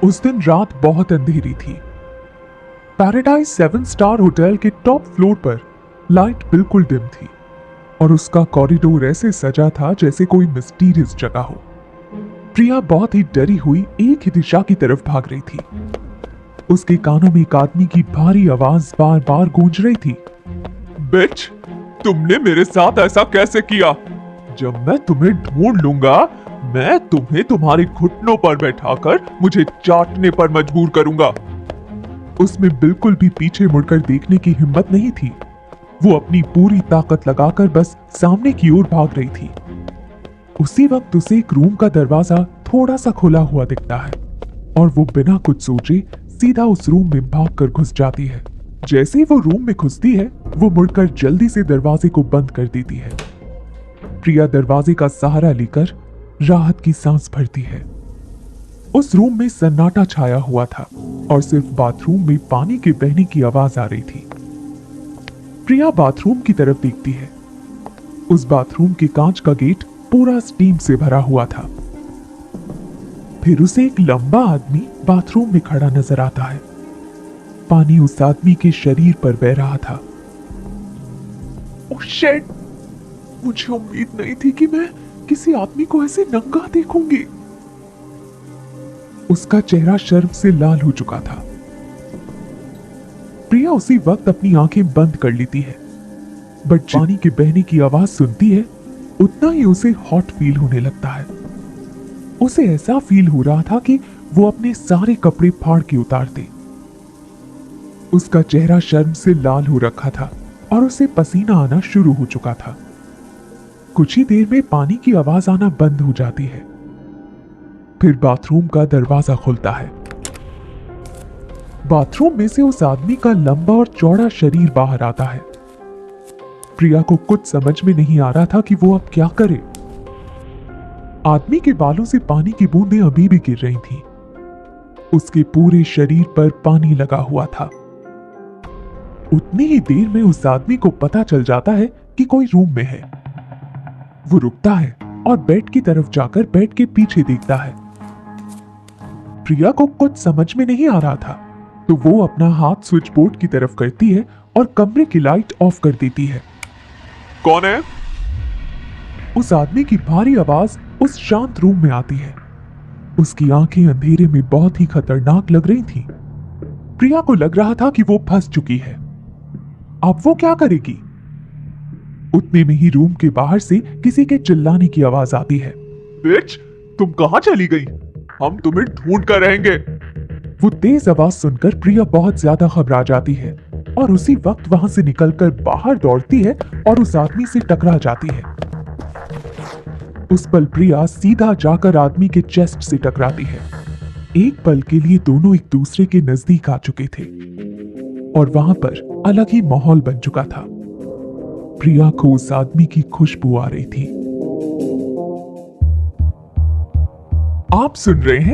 उस दिन रात बहुत अंधेरी थी। पैराडाइज 7 स्टार होटल के टॉप फ्लोर पर लाइट बिल्कुल डिम थी और उसका कॉरिडोर ऐसे सजा था जैसे कोई मिस्टीरियस जगह हो। प्रिया बहुत ही डरी हुई एक ही दिशा की तरफ भाग रही थी। उसके कानों में एक आदमी की भारी आवाज बार बार गूंज रही थी। बिच, तुमने मेरे साथ ऐसा कैसे किया? जब मैं तुम्हें ढूंढ लूंगा, मैं तुम्हें तुम्हारे घुटनों पर बैठाकर मुझे चाटने पर मजबूर करूंगा। उसमें बिल्कुल भी पीछे मुड़कर देखने की हिम्मत नहीं थी। वो अपनी पूरी ताकत लगाकर बस सामने की ओर भाग रही थी। उसी वक्त उसे एक रूम का दरवाजा थोड़ा सा खुला हुआ दिखता है और वो बिना कुछ सोचे सीधा उस रूम में भागकर घुस जाती है। जैसे ही वो रूम में घुसती है, वो मुड़कर जल्दी से दरवाजे को बंद कर देती है। प्रिया दरवाजे का सहारा लेकर राहत की सांस भरती है। उस रूम में सन्नाटा छाया हुआ था और सिर्फ बाथरूम में पानी के बहने की आवाज आ रही थी। प्रिया बाथरूम की तरफ देखती है। उस बाथरूम के कांच का गेट पूरा स्टीम से भरा हुआ था। फिर उसे एक लंबा आदमी बाथरूम में खड़ा नजर आता है। पानी उस आदमी के शरीर पर बह रहा था। Oh shit! मुझे उम्मीद नहीं थी कि मैं किसी आदमी को ऐसे नंगा देखूंगी। उसका चेहरा शर्म से लाल हो चुका था। प्रिया उसी वक्त अपनी आंखें बंद कर लेती है, बट पानी के बहने की आवाज सुनती है, उतना ही उसे हॉट फील होने लगता है। उसे ऐसा फील हो रहा था कि वो अपने सारे कपड़े फाड़ के उतार दे। उसका चेहरा शर्म से लाल हो रखा था और उसे पसीना आना शुरू हो चुका था। कुछ ही देर में पानी की आवाज आना बंद हो जाती है। फिर बाथरूम का दरवाजा खुलता है। बाथरूम में से उस आदमी का लंबा और चौड़ा शरीर बाहर आता है। प्रिया को कुछ समझ में नहीं आ रहा था कि वो अब क्या करे। आदमी के बालों से पानी की बूंदें अभी भी गिर रही थीं। उसके पूरे शरीर पर पानी लगा हुआ था। उतनी ही देर में उस आदमी को पता चल जाता है कि कोई रूम में है। वो रुकता है और बेड की तरफ जाकर बेड के पीछे देखता है। प्रिया को कुछ समझ में नहीं आ रहा था, तो वो अपना हाथ स्विच बोर्ड की तरफ करती है और कमरे की लाइट ऑफ कर देती है। कौन है? उस आदमी की भारी आवाज उस शांत रूम में आती है। उसकी आंखें अंधेरे में बहुत ही खतरनाक लग रही थीं। प्रिया को लग रहा था कि वो फंस चुकी है। अब वो क्या करेगी? उतने में ही रूम के बाहर से किसी के चिल्लाने की आवाज आती है। बिच, तुम कहां चली गई? हम तुम्हें ढूंढ कर रहेंगे। वो तेज आवाज सुनकर प्रिया बहुत ज्यादा घबरा जाती है और उसी वक्त वहां से निकलकर बाहर दौड़ती है और उस आदमी से टकरा जाती है। उस पल प्रिया सीधा जाकर आदमी के चेस्ट से टकराती है। एक पल के लिए दोनों एक दूसरे के नजदीक आ चुके थे और वहां पर अलग ही माहौल बन चुका था। प्रिया को उस आदमी की खुशबू आ रही थी। आप सुन रहे हैं